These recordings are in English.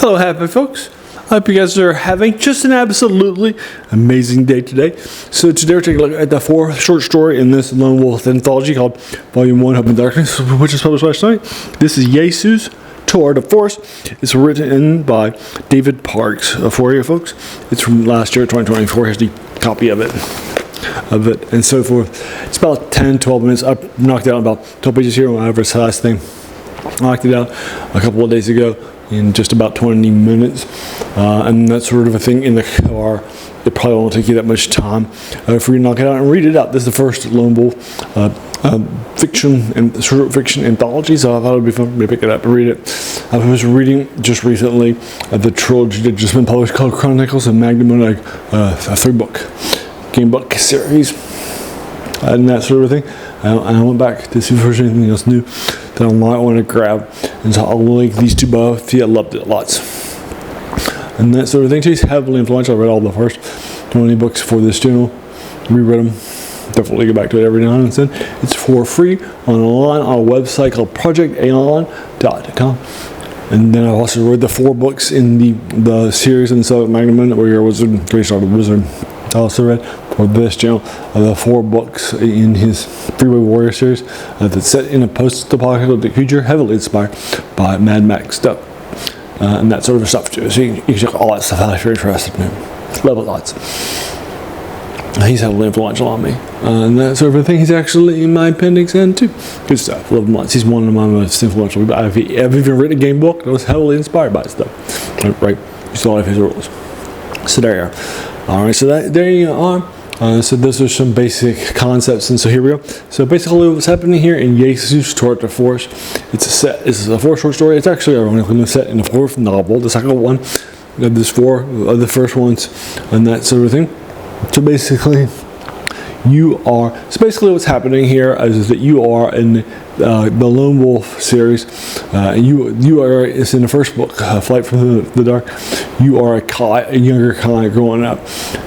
Hello, happy folks. I hope you guys are having just an absolutely amazing day today. So today we're taking a look at the fourth short story in this Lone Wolf anthology called Volume 1, Hope and Darkness, which is published last night. This is Yesu's Tour de Force. It's written by David Parks for you folks. It's from last year, 2024. Here's the copy of it and so forth. It's about 10-12 minutes. I knocked out about 12 pages here on my last thing. I knocked it out a couple of days ago in just about 20 minutes, and that sort of a thing in the car. It probably won't take you that much time for you to knock it out and read it out. This is the first Lone Wolf fiction and short fiction anthology, so I thought it would be fun for me to pick it up and read it. I was reading just recently the trilogy that just been published called Chronicles of Magnum, like a 3-book game book series and that sort of thing. And I went back to see if there's anything else new that I might want to grab, and so I'll link these two both. Yeah, I loved it lots and that sort of thing. He's heavily influential. I read all the first 20 books for this channel, reread them. Definitely go back to it every now and then. It's for free online on a website called projectaon.com. And then I also read the 4 books in the series in the Magnum, where you're a wizard, great start of wizard. I also read for this channel the 4 books in his Freeway Warrior series that's set in a post-apocalyptic future, heavily inspired by Mad Max stuff and that sort of stuff too. So you can check all that stuff out if you're interested in it. Love it lots. He's heavily influential on me and that sort of thing. He's actually in my appendix N too. Good stuff. Love him lots. He's one of my most influential. I've even written a game book that was heavily inspired by stuff. Right, you saw all of his rules. So there you are. All right, so there you are. So those are some basic concepts, and so here we go. So basically what's happening here in Yesu's Tour de Force, it's a 4 short story. It's actually ironically set in the 4th novel, the second one. There's 4 of the first ones and that sort of thing. So basically what's happening here is that you are in the Lone Wolf series. You are, it's in the first book, Flight from the Dark. You are a younger Kai growing up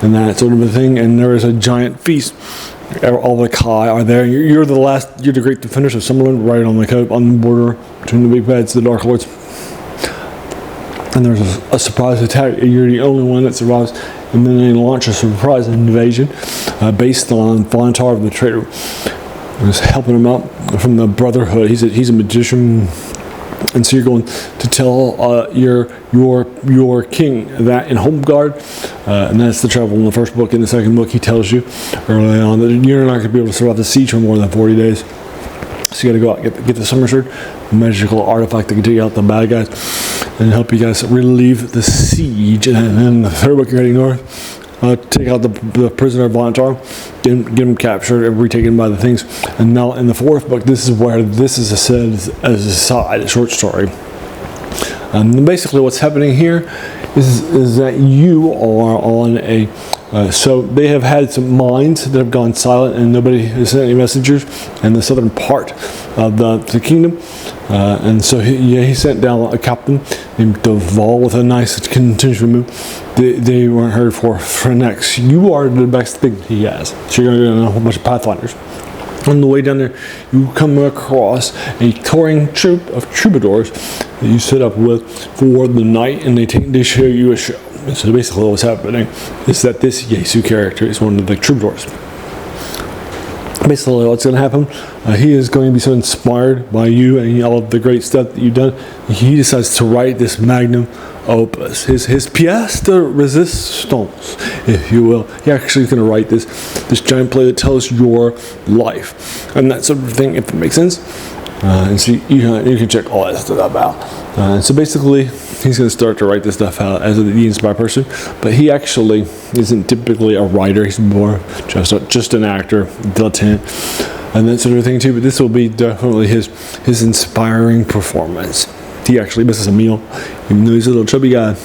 and that sort of a thing, and there is a giant feast. All the Kai are there. You're the great defenders of Summerlin, right on the border between the big bads, the Dark Lords. And there's a surprise attack. You're the only one that survives, and then they launch a surprise invasion based on Vontar of the Traitor. Was helping him out from the Brotherhood. He's a magician, and so you're going to tell your king that in Home Guard, and that's the trouble in the first book. In the second book, he tells you early on that you're not going to be able to survive the siege for more than 40 days. So you got to go out and get the Summer Sword, a magical artifact that can take out the bad guys and help you guys relieve the siege. And then in the third book, you're heading north. Take out the prisoner of Vontar, get him captured, and retaken by the things. And now in the 4th book, this is where this is said as a side, a short story. And basically what's happening here is that you are on a... so they have had some mines that have gone silent, and nobody has sent any messengers in the southern part of the kingdom. And so he sent down a captain named Duval with a nice contingency move. They weren't heard for next. You are the best thing he has. So you're going to get a whole bunch of pathfinders. On the way down there, you come across a touring troupe of troubadours that you set up with for the night, and they show you a show. And so basically what's happening is that this Yesu character is one of the troubadours. Basically what's going to happen, he is going to be so inspired by you and all of the great stuff that you've done, he decides to write this magnum opus, his pièce de résistance, if you will. He actually is going to write this giant play that tells your life and that sort of thing, if it makes sense. And so you can check all that stuff out. And so basically he's going to start to write this stuff out as the inspired person, but he actually isn't typically a writer. He's more just an actor, dilettante, and that sort of thing too. But this will be definitely his inspiring performance. He actually misses a meal, even though he's a little chubby guy.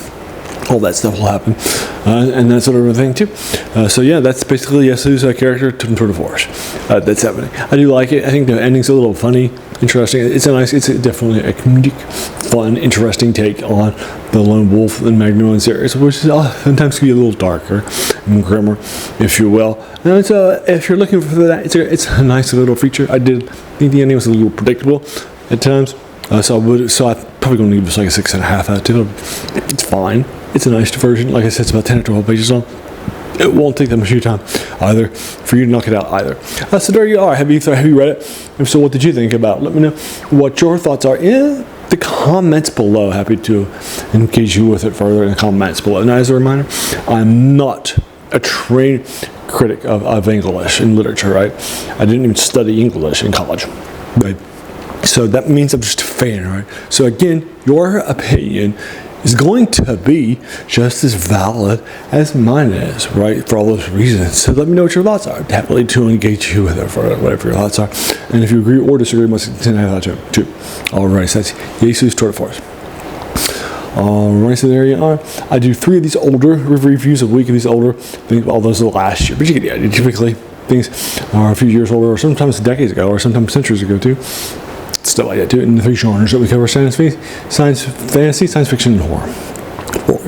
All that stuff will happen, and that sort of thing too. So yeah, that's basically Yesu's character Tour de Force. That's happening. I do like it. I think the ending's a little funny, interesting. It's definitely a comedic, fun, interesting take on the Lone Wolf and Magnum series, which is sometimes can be a little darker and grimmer, if you will. And it's if you're looking for that, it's a nice little feature. I did think the ending was a little predictable at times. So I'm probably going to give this like a 6.5 out of 10. It's fine. It's a nice version. Like I said, it's about 10 or 12 pages long. It won't take that much of your time either for you to knock it out either. So there you are. Have you read it? If so, what did you think about it? Let me know what your thoughts are in the comments below. Happy to engage you with it further in the comments below. Now, as a reminder, I'm not a trained critic of English and literature, right? I didn't even study English in college, right? So that means I'm just a fan, right? So again, your opinion is going to be just as valid as mine is, right? For all those reasons. So let me know what your thoughts are. Happily to engage you with it for whatever your thoughts are. And if you agree or disagree, must continue to have too. Alright, so that's Yesu's tour de force. Alright, so there you are. I do 3 of these older reviews a week of these older things. All those are last year, but you get the idea. Typically, things are a few years older, or sometimes decades ago, or sometimes centuries ago too. Stuff like that too. In the 3 genres that we cover: science, fantasy, science fiction, and horror.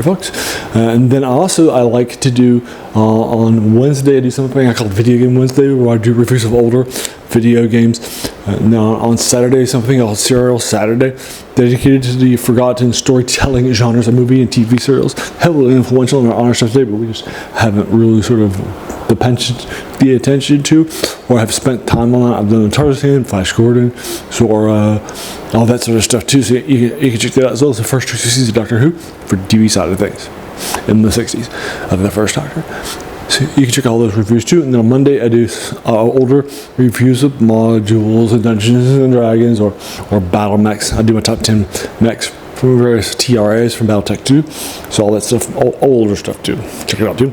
Folks. And then I like to do on Wednesday, I do something I call Video Game Wednesday, where I do reviews of older video games. Now on Saturday, something called Serial Saturday, dedicated to the forgotten storytelling genres of movie and TV serials. Heavily influential in our honor stuff today, but we just haven't really sort of the attention to, or have spent time on that. I've done Tarzan, Flash Gordon, or all that sort of stuff too. So you can check that out, as well as the first 2 seasons of Doctor Who for TV side of things in the 60s of the first Doctor. So you can check all those reviews too. And then on Monday I do older reviews of modules and Dungeons and Dragons or battle mechs. I do my top 10 mechs from various TRAs from Battletech 2. So all that stuff, older stuff too. Check it out too.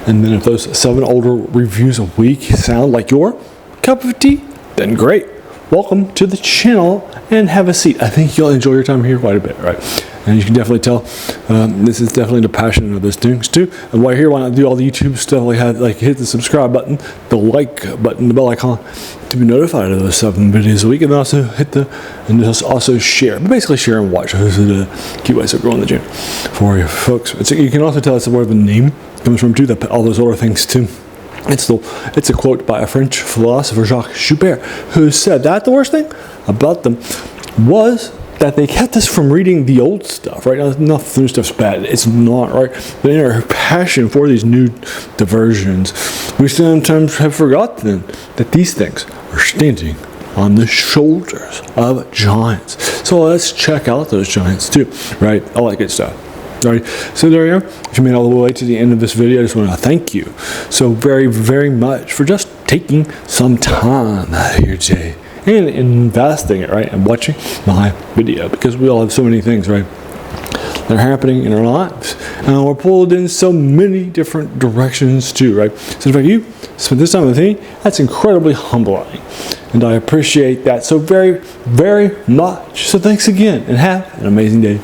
And then if those 7 older reviews a week sound like your cup of tea, then great. Welcome to the channel and have a seat. I think you'll enjoy your time here quite a bit, right? And you can definitely tell this is definitely the passion of this things too. And while you're here, why not do all the YouTube stuff like hit the subscribe button, the like button, the bell icon to be notified of those 7 videos a week, and also also share. But basically share and watch. Those are the key ways of growing the channel for you folks. You can also tell us where the name comes from too. All those other things too. It's a quote by a French philosopher, Jacques Joubert, who said that the worst thing about them was that they kept us from reading the old stuff, right? Now, the new stuff's bad. It's not, right? But in our passion for these new diversions, we sometimes have forgotten that these things are standing on the shoulders of giants. So let's check out those giants too, right? All that good stuff. Alright, so there you are. If you made it all the way to the end of this video, I just want to thank you so very, very much for just taking some time out of your day and investing it, right, and watching my video, because we all have so many things, right, that are happening in our lives, and we're pulled in so many different directions too, right? So if you spend this time with me, that's incredibly humbling, and I appreciate that so very, very much. So thanks again, and have an amazing day.